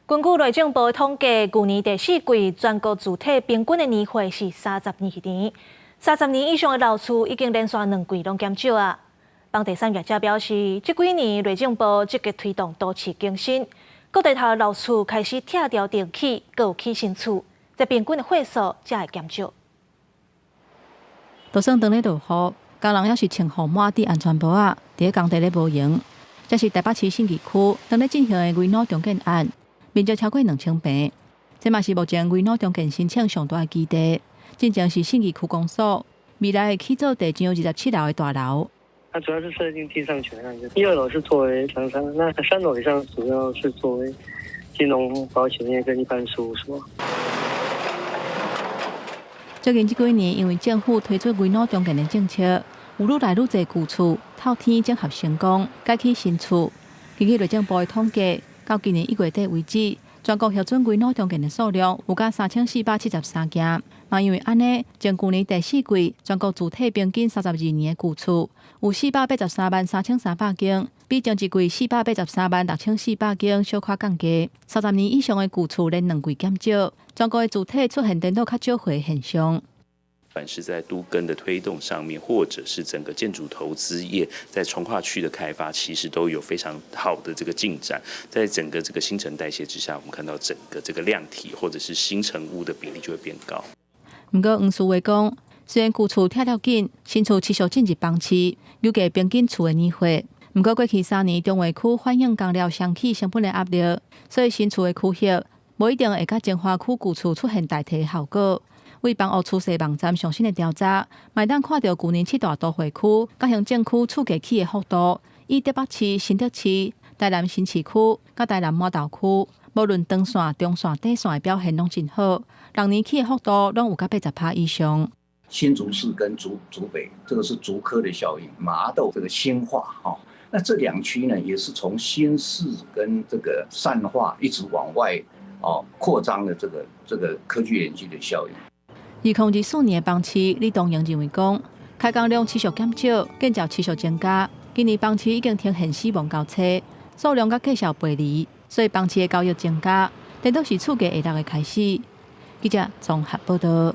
根据内政部的统计，去年第四季全国主体平均的年费是32年，30年以上的楼厝已经连续2季拢减少啊。房地产业者表示，这几年内政部积极推动都市更新，各地头的楼厝开始拆掉重起，各有起新厝，这平均的费数才会减少。就算当咧落雨，工人也是穿雨抹戴安全帽啊，伫工地咧无闲。这是台北市信义区当咧进行的危老重建案，面积超过2000平，这嘛是目前危老重建申请上大的基地，真正是信义区公所未来会起造地上27楼的大楼。它主要是设定地上权案的，1、2楼是作为厂商，那3楼以上主要是作为金融保险业跟一般事务所。最近这几年，因为政府推出危老重建的政策，有愈来愈侪旧厝透天整合成功，改起新厝。根据内政部的统计，到今年1月底为止，全国核准危老重建的数量有达3473件。嘛，因为安尼，前去年第四季全国主体平均32年的旧厝有483万3300间，比前一季483万6400间小可降低。30年以上的旧厝连2季减少，全国的主体出现颠倒较少回现象。不管是在都更的推动上面，或者是整个建筑投资业在重划区的开发，其实都有非常好的这个进展。在整个这个新陈代谢之下，我们看到整个这个量体或者是新成屋的比例就会变高。不过黄思维讲，虽然旧厝拆了紧，新厝持续进入房市，有价平均厝的年费。不过过去3年中华区反映工料升起成本的压力，所以新厝的区域无一定会甲精华区旧厝出现大体的效果。为房屋趋势网站上新的调查，卖当看到去年7大都会区、甲行政区厝价起的幅度，以台北市、新竹市、台南新市区、甲台南麻豆区，无论长线、中线、短线的表现拢真好，6年起的幅度拢有甲80%以上。新竹市跟竹北，这个是竹科的效应，麻豆这个新化哈。那这2区呢，也是从新市跟这个善化一直往外扩张的这个科技园区的效应。2024年的房市，李东阳认为讲，开工量持续减少，建造持续增加。今年房市已经呈现死亡交叉，数量甲计数背离，所以房市的交易增加，但都是厝价下落的开始。记者综合报道。